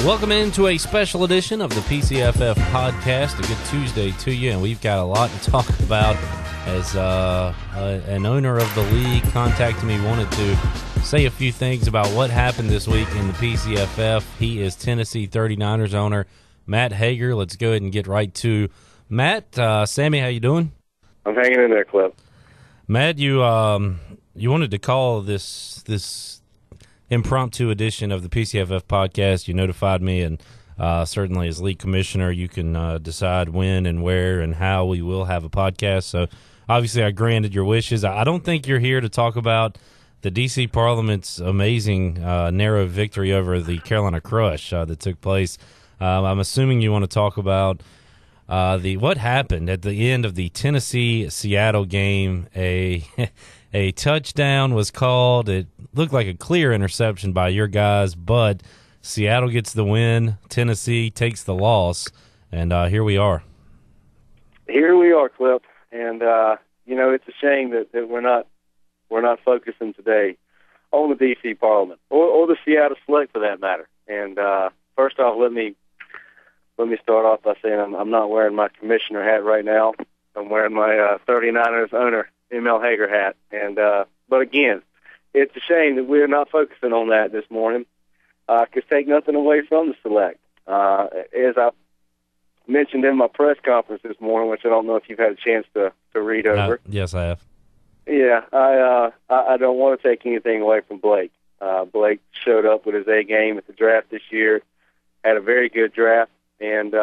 Welcome into a special edition of the PCFF Podcast. A good Tuesday to you, and we've got a lot to talk about as an owner of the league contacted me, wanted to say a few things about what happened this week in the PCFF. He is Tennessee 39ers owner Matt Hager. Let's go ahead and get right to Matt. Sammy, how you doing? I'm hanging in there, Cliff. Matt, you wanted to call this impromptu edition of the PCFF Podcast. You notified me, and certainly as league commissioner, you can decide when and where and how we will have a podcast. So obviously I granted your wishes. I don't think you're here to talk about the D.C. Parliament's amazing narrow victory over the Carolina Crush that took place. I'm assuming you want to talk about what happened at the end of the Tennessee-Seattle game. A touchdown was called. It looked like a clear interception by your guys, but Seattle gets the win. Tennessee takes the loss, and here we are. Here we are, Cliff. And it's a shame that we're not focusing today on the D.C. Parliament or the Seattle Select for that matter. And first off, let me start off by saying I'm not wearing my commissioner hat right now. I'm wearing my 39ers owner M.L. Hager hat. And but again, it's a shame that we're not focusing on that this morning. Because take nothing away from the Select. As I mentioned in my press conference this morning, which I don't know if you've had a chance to read over. Yes, I have. Yeah, I don't want to take anything away from Blake. Blake showed up with his A game at the draft this year, had a very good draft, and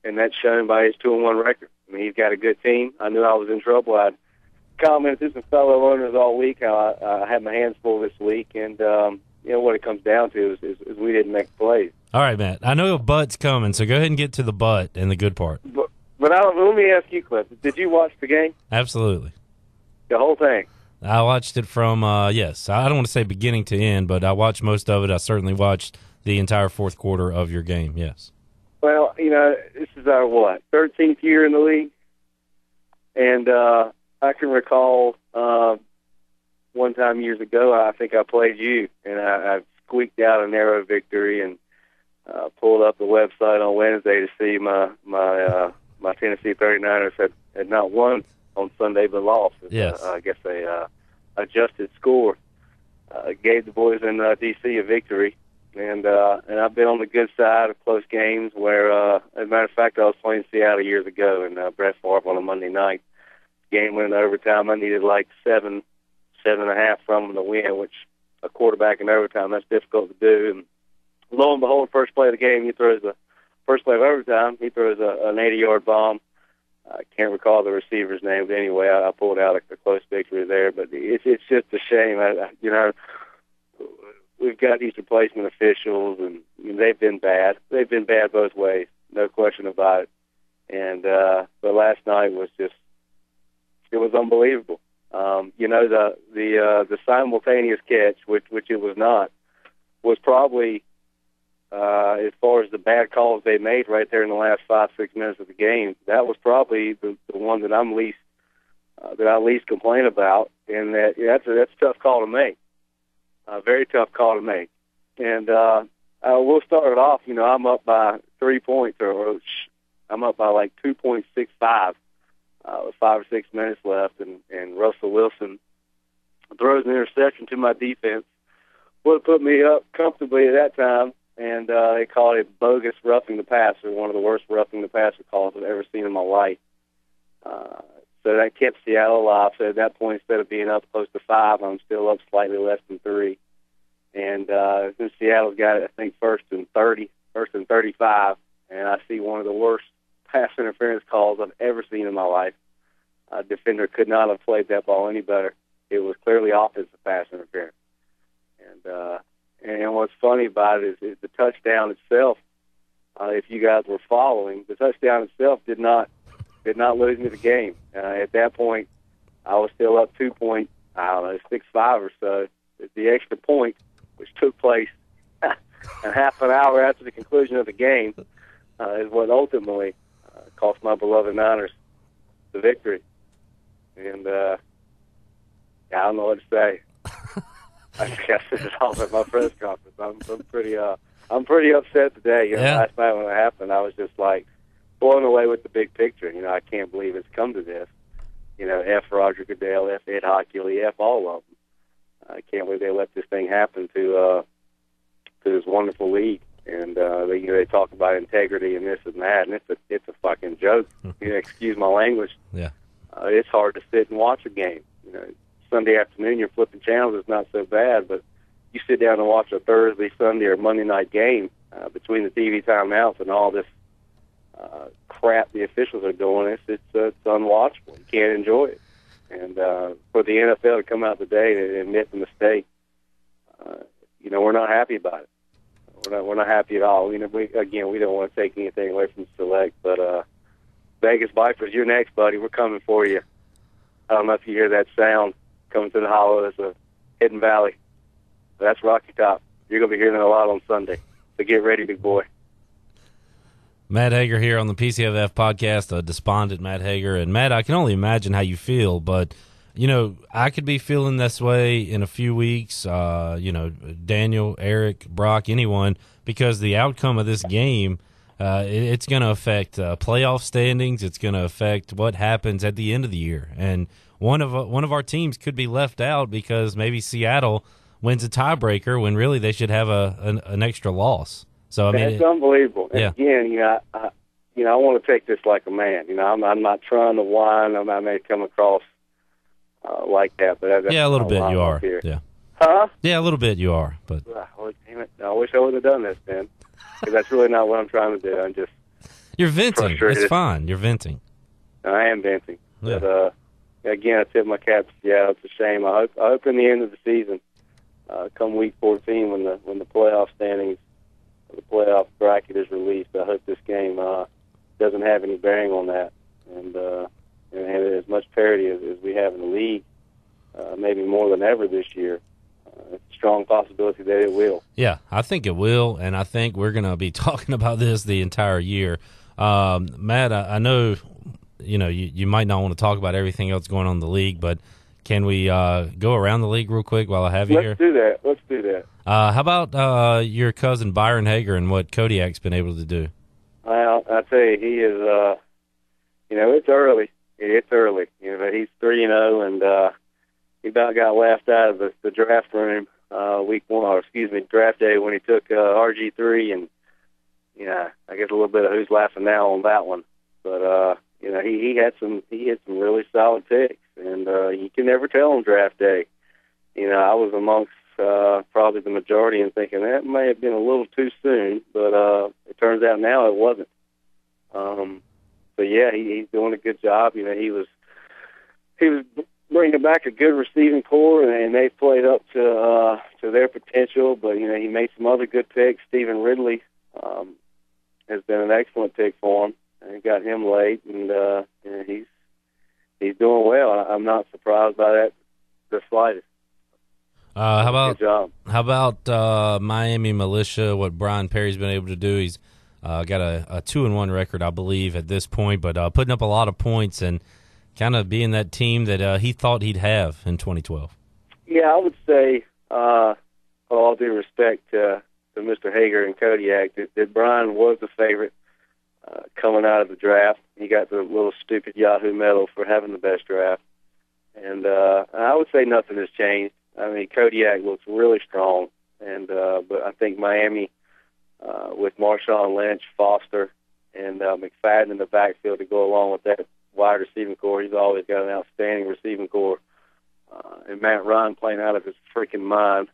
that's shown by his 2-1 record. I mean, he's got a good team. I knew I was in trouble. I'd commented to some fellow owners all week how I had my hands full this week, and what it comes down to is we didn't make plays. All right, Matt. I know a but's coming, so go ahead and get to the butt and the good part. But let me ask you, Cliff. Did you watch the game? Absolutely. The whole thing? I watched it from, yes. I don't want to say beginning to end, but I watched most of it. I certainly watched the entire fourth quarter of your game, yes. Well, this is our, 13th year in the league? And I can recall one time years ago, I think I played you, and I squeaked out a narrow victory and pulled up the website on Wednesday to see my Tennessee 39ers had not won on Sunday but lost. Yes. I guess they adjusted score gave the boys in D.C. a victory. And I've been on the good side of close games where, as a matter of fact, I was playing Seattle years ago, and Brett Favre on a Monday night. Game went into overtime. I needed like 7.5 from them to win, which a quarterback in overtime, that's difficult to do. And lo and behold, first play of the game, he throws an 80-yard bomb. I can't recall the receiver's name, but anyway, I pulled out a close victory there. But it's just a shame. We've got these replacement officials, and they've been bad. They've been bad both ways, no question about it. And but last night was it was unbelievable. The simultaneous catch, which it was not, was probably as far as the bad calls they made right there in the last 5-6 minutes of the game. That was probably the one that I least complain about, and that's a tough call to make. A very tough call to make. And we'll start it off. I'm up by 3 points, or I'm up by like 2.65 with 5 or 6 minutes left, and Russell Wilson throws an interception to my defense. Would have put me up comfortably at that time, and they called it bogus roughing the passer, one of the worst roughing the passer calls I've ever seen in my life. So that kept Seattle alive. So at that point, instead of being up close to 5, I'm still up slightly less than 3. And then Seattle's got it, I think, first and 35, and I see one of the worst pass interference calls I've ever seen in my life. A defender could not have played that ball any better. It was clearly offensive pass interference. And what's funny about it is the touchdown itself. If you guys were following, the touchdown itself did not lose me the game. At that point, I was still up 6-5 or so. The extra point, which took place a half an hour after the conclusion of the game, is what ultimately cost my beloved Niners the victory. And I don't know what to say. I guess this is all at my press conference. I'm pretty I'm pretty upset today. Yeah. Last night when it happened, I was just like blown away with the big picture. I can't believe it's come to this. F. Roger Goodell, F. Ed Hockley, F. all of them. I can't believe they let this thing happen to this wonderful league. And they talk about integrity and this and that, and it's a fucking joke. Excuse my language. Yeah. It's hard to sit and watch a game. Sunday afternoon, you're flipping channels. It's not so bad, but you sit down and watch a Thursday, Sunday, or Monday night game between the TV timeouts and all this crap the officials are doing. It's unwatchable. You can't enjoy it. And for the NFL to come out today and admit the mistake, we're not happy about it. We're not happy at all. We don't want to take anything away from Select, but Vegas Vipers, you're next, buddy. We're coming for you. I don't know if you hear that sound coming to the hollow. It's a Hidden Valley. That's Rocky Top. You're going to be hearing it a lot on Sunday. So get ready, big boy. Matt Hager here on the PCFF Podcast, despondent Matt Hager. And, Matt, I can only imagine how you feel, but, I could be feeling this way in a few weeks, Daniel, Eric, Brock, anyone, because the outcome of this game, it's going to affect playoff standings. It's going to affect what happens at the end of the year. And one of our teams could be left out because maybe Seattle wins a tiebreaker when really they should have an extra loss. So it's unbelievable. Yeah. And again, I want to take this like a man. I'm not trying to whine. I may come across like that, but that's a little bit you are. Here. Yeah. Huh? Yeah, a little bit you are. But oh, damn it! I wish I would have done this, man. Because that's really not what I'm trying to do. I'm just you're venting. Frustrated. It's fine. You're venting. I am venting. Yeah. But again, I tip my cap to Seattle. It's a shame. I hope in the end of the season, come week 14, when the playoff standings, the playoff bracket is released, I hope this game doesn't have any bearing on that, and as much parity as we have in the league, maybe more than ever this year. It's a strong possibility that it will. Yeah, I think it will, and I think we're going to be talking about this the entire year. Matt, I know you might not want to talk about everything else going on in the league, but can we go around the league real quick while I have you here? Let's do that. How about your cousin Byron Hager and what Kodiak's been able to do? Well, I tell you, he is. It's early. It's early. He's 3-0, and he about got laughed out of the draft room draft day when he took RG3, and I guess a little bit of who's laughing now on that one. But he hit some really solid picks, and you can never tell on draft day. I was amongst probably the majority in thinking that may have been a little too soon, but it turns out now it wasn't. So yeah, he's doing a good job. He was bringing back a good receiving core, and they played up to their potential. But he made some other good picks. Stephen Ridley has been an excellent pick for him, and got him late, and he's doing well. I'm not surprised by that the slightest. Good job. How about Miami Militia? What Brian Perry's been able to do? He's got a 2-1 record, I believe, at this point, but putting up a lot of points and kind of being that team that he thought he'd have in 2012. Yeah, I would say, all due respect to Mr. Hager and Kodiak, that Brian was the favorite coming out of the draft. He got the little stupid Yahoo medal for having the best draft. And I would say nothing has changed. I mean, Kodiak looks really strong, and but I think Miami, with Marshawn Lynch, Foster, and McFadden in the backfield to go along with that wide receiving core, he's always got an outstanding receiving core. And Matt Ryan playing out of his freaking mind.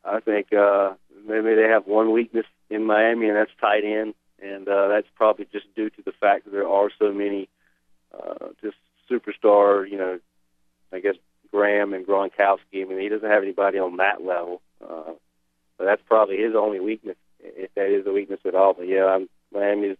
I think maybe they have one weakness in Miami, and that's tight end, and that's probably just due to the fact that there are so many just superstar, I guess, Graham and Gronkowski. I mean, he doesn't have anybody on that level. But that's probably his only weakness, if that is a weakness at all. But, yeah, Miami's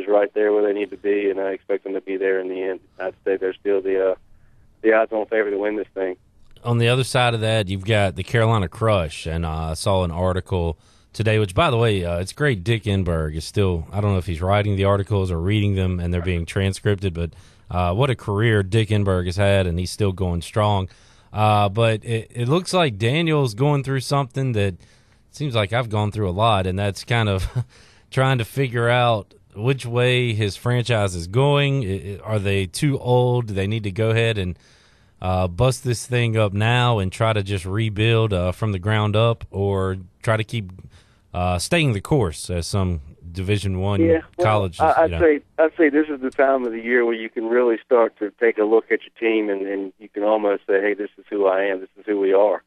right there where they need to be, and I expect them to be there in the end. I'd say they're still the odds-on favorite to win this thing. On the other side of that, you've got the Carolina Crush, and I saw an article today, which, by the way, it's great. Dick Enberg is still, I don't know if he's writing the articles or reading them, and they're being transcripted, but what a career Dick Enberg has had, and he's still going strong. But it looks like Daniel's going through something that seems like I've gone through a lot, and that's kind of trying to figure out which way his franchise is going. Are they too old? Do they need to go ahead and bust this thing up now and try to just rebuild from the ground up, or try to keep staying the course as some Division I college? I'd say this is the time of the year where you can really start to take a look at your team, and you can almost say, hey, this is who I am, this is who we are.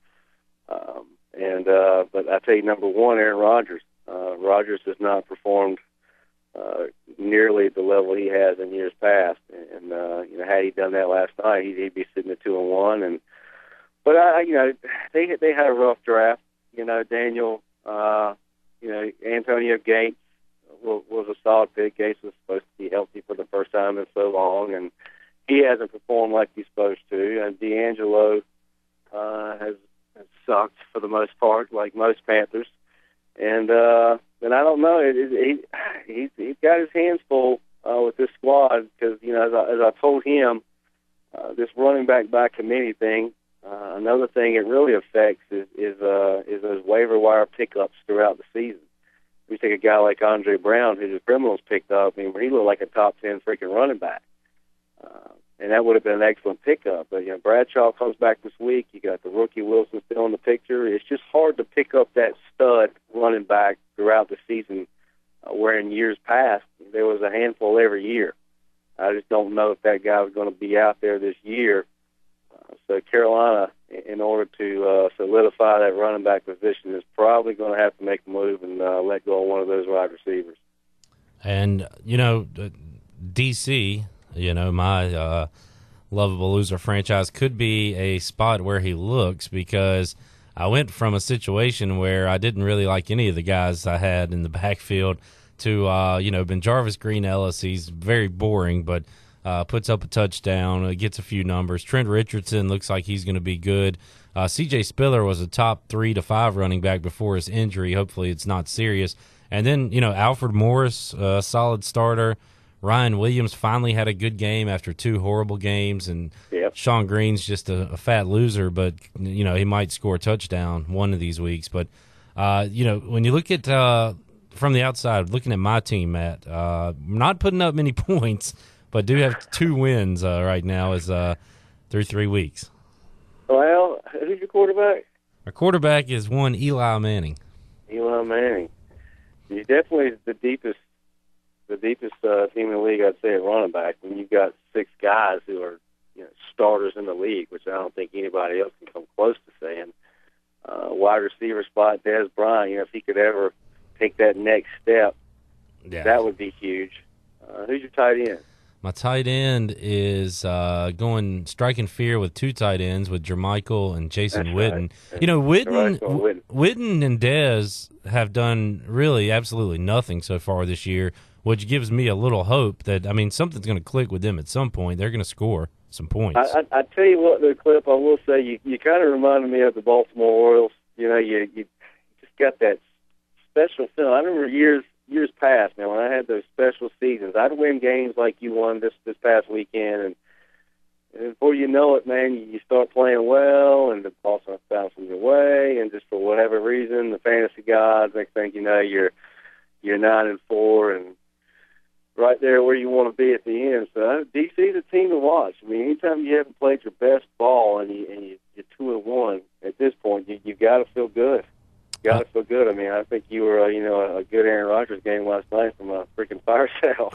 But I tell you, number one, Aaron Rodgers. Rodgers has not performed nearly at the level he has in years past, and had he done that last night, he'd be sitting at 2-1. But they had a rough draft. Daniel, Antonio Gates was a solid pick. Gates was supposed to be healthy for the first time in so long, and he hasn't performed like he's supposed to. And D'Angelo has sucked for the most part, like most Panthers. And I don't know. He's got his hands full with this squad because, as I told him, this running back by committee thing. Another thing it really affects is those waiver wire pickups throughout the season. We take a guy like Andre Brown, who the Criminals picked up. I mean, he looked like a top 10 freaking running back. And that would have been an excellent pickup. But, Bradshaw comes back this week. You got the rookie Wilson still in the picture. It's just hard to pick up that stud running back throughout the season, where in years past there was a handful every year. I just don't know if that guy was going to be out there this year. So Carolina, in order to solidify that running back position, is probably going to have to make a move and let go of one of those wide receivers. And, D.C., my lovable loser franchise could be a spot where he looks, because I went from a situation where I didn't really like any of the guys I had in the backfield to, Benjarvis Green-Ellis. He's very boring, but puts up a touchdown, gets a few numbers. Trent Richardson looks like he's going to be good. C.J. Spiller was a top 3 to 5 running back before his injury. Hopefully it's not serious. And then, Alfred Morris, a solid starter. Ryan Williams finally had a good game after 2 horrible games, and Sean Green's just a fat loser, but, he might score a touchdown one of these weeks. But, when you look at from the outside, looking at my team, Matt, not putting up many points, but do have 2 wins right now through 3 weeks. Well, who's your quarterback? Our quarterback is one Eli Manning. Eli Manning. He's definitely the deepest team in the league, I'd say, at running back. When you've got 6 guys who are starters in the league, which I don't think anybody else can come close to saying. Wide receiver spot, Dez Bryant. If he could ever take that next step, that would be huge. Who's your tight end? My tight end is striking fear with 2 tight ends with Jermichael and Jason Witten. Right. Witten and Dez have done really absolutely nothing so far this year, which gives me a little hope that, something's going to click with them at some point. They're going to score some points. I tell you what, the clip, I will say, you kind of reminded me of the Baltimore Orioles. You just got that special feeling. I remember years past, man, when I had those special seasons, I'd win games like you won this past weekend, and before you know it, man, you start playing well, and the ball starts bouncing your way, and just for whatever reason, the fantasy gods, next thing you know, you're 9-4, and right there where you want to be at the end. So DC's a team to watch. Anytime you haven't played your best ball and you're 2-1 at this point, you got to feel good. Got to feel good. I think you were, a good Aaron Rodgers game last night from a freaking fire sale.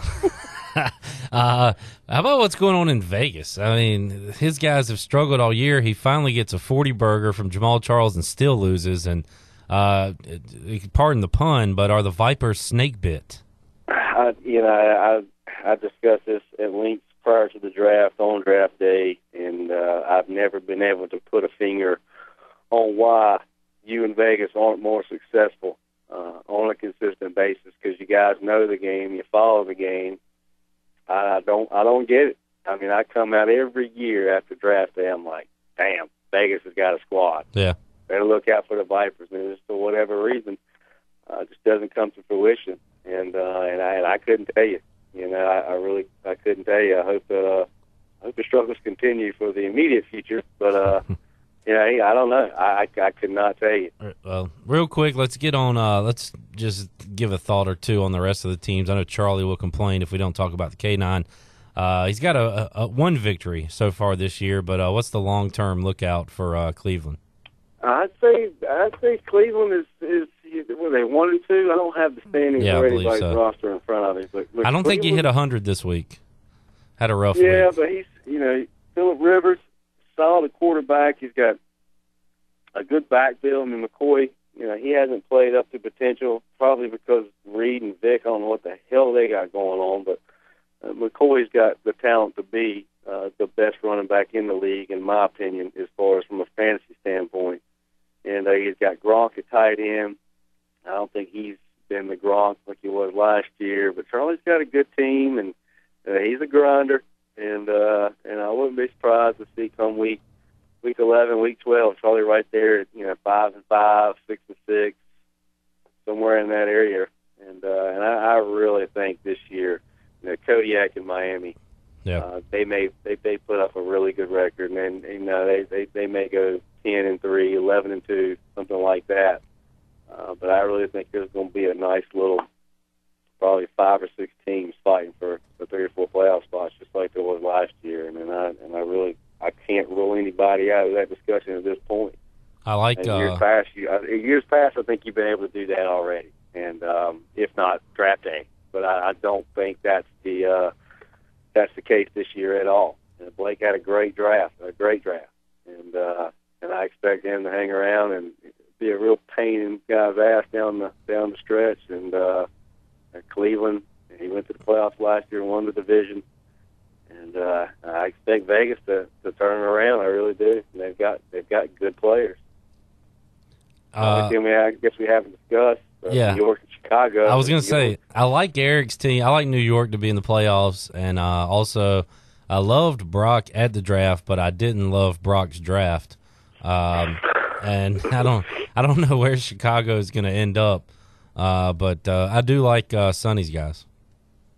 How about what's going on in Vegas? His guys have struggled all year. He finally gets a 40 burger from Jamal Charles and still loses. And pardon the pun, but are the Vipers snake bit? I discussed this at length prior to the draft, on draft day, and I've never been able to put a finger on why you in Vegas aren't more successful on a consistent basis, because you guys know the game, you follow the game. I don't get it. I come out every year after draft day, I'm like, damn, Vegas has got a squad. Yeah. Better look out for the Vipers. And just for whatever reason, it just doesn't come to fruition. And I couldn't tell you. I couldn't tell you. I hope the struggles continue for the immediate future. But I don't know. I could not tell you. Well, real quick, let's get on. Let's just give a thought or two on the rest of the teams. I know Charlie will complain if we don't talk about the K9. He's got a one victory so far this year, but what's the long-term lookout for Cleveland? I'd say Cleveland is were they 1-2? I don't have the standings for anybody's roster in front of me, but I don't think he hit 100 this week. Had a rough week. Yeah, but he's Phillip Rivers, solid quarterback. He's got a good backfield. I mean, McCoy, he hasn't played up to potential, probably because Reed and Vic, I don't know what the hell they got going on, but McCoy's got the talent to be the best running back in the league, in my opinion, as far as from a fantasy standpoint. And he's got Gronk at tight end. I don't think he's been the Gronk like he was last year, but Charlie's got a good team, and he's a grinder. And I wouldn't be surprised to see come week 11, week 12, Charlie right there at 5-5, 6-6, somewhere in that area. And I really think this year, Kodiak and Miami, they put up a really good record, and they may go 10-3, 11-2, something like that. But I really think there's going to be a nice little, probably 5 or 6 teams fighting for the 3 or 4 playoff spots, just like there was last year. I can't rule anybody out of that discussion at this point. I like years past. I think you've been able to do that already, and if not draft day. But I don't think that's the case this year at all. And Blake had a great draft, and I expect him to hang around and be a real pain in guys' ass down the stretch. And Cleveland, he went to the playoffs last year and won the division. And I expect Vegas to turn it around. I really do. And they've got good players. I guess we haven't discussed New York and Chicago. I was going to say, I like Eric's team. I like New York to be in the playoffs, and also I loved Brock at the draft, but I didn't love Brock's draft. And I don't know where Chicago is going to end up, but I do like Sonny's guys.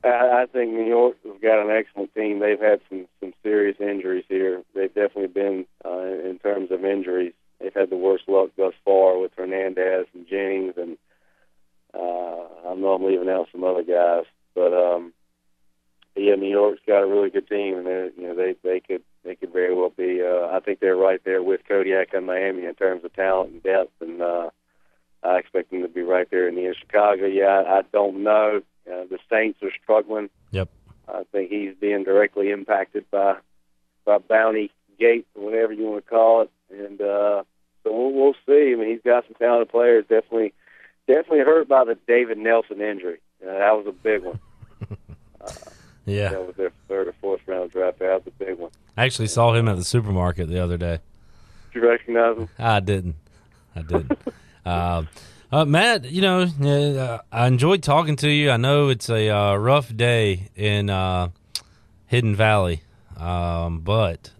I think New York has got an excellent team. They've had some serious injuries here. They've definitely been, in terms of injuries, they've had the worst luck thus far with Hernandez and Jennings, and I know I'm leaving out some other guys, but New York's got a really good team, and they could very well be. I think they're right there with Kodiak and Miami in terms of talent and depth, and I expect them to be right there in the end. Chicago, I don't know. The Saints are struggling. Yep. I think he's being directly impacted by Bounty Gate, or whatever you want to call it, and so we'll see. I mean, he's got some talented players. Definitely hurt by the David Nelson injury. That was a big one. Yeah. That was their 3rd or 4th round draft. That was a big one. I actually saw him at the supermarket the other day. Did you recognize him? I didn't. Matt, I enjoyed talking to you. I know it's a rough day in Hidden Valley, but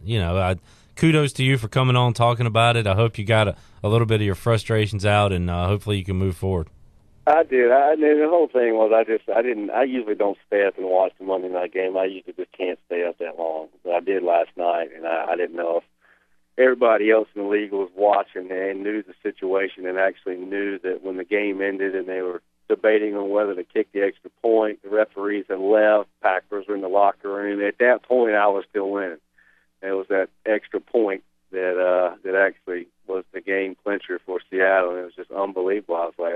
kudos to you for coming on, talking about it. I hope you got a little bit of your frustrations out, and hopefully you can move forward. I did. The whole thing was I usually don't stay up and watch the Monday night game. I usually just can't stay up that long. But I did last night, and I didn't know if everybody else in the league was watching and knew the situation and actually knew that when the game ended and they were debating on whether to kick the extra point, the referees had left, Packers were in the locker room. At that point, I was still winning. It was that extra point that actually was the game clincher for Seattle, and it was just unbelievable. I was like,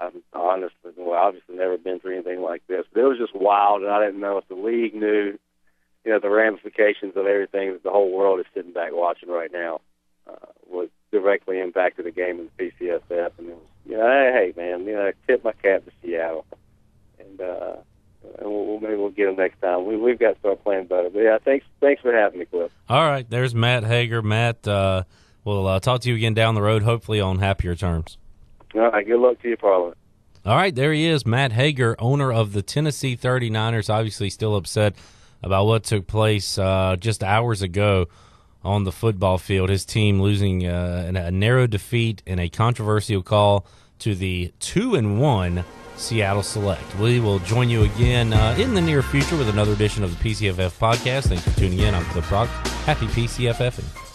I've honestly, obviously never been through anything like this, but it was just wild, and I didn't know if the league knew, the ramifications of everything that the whole world is sitting back watching right now was directly impacted the game in the PCFF, and it was, hey man, I tip my cap to Seattle, and maybe we'll get them next time. We've got to start playing better. But thanks for having me, Cliff. All right, there's Matt Hager. Matt, we'll talk to you again down the road, hopefully on happier terms. All right, good luck to you, Parliament. All right, there he is, Matt Hager, owner of the Tennessee 39ers, obviously still upset about what took place just hours ago on the football field. His team losing a narrow defeat in a controversial call to the 2-1 Seattle Select. We will join you again in the near future with another edition of the PCFF Podcast. Thanks for tuning in. I'm Cliff Brock. Happy PCFFing.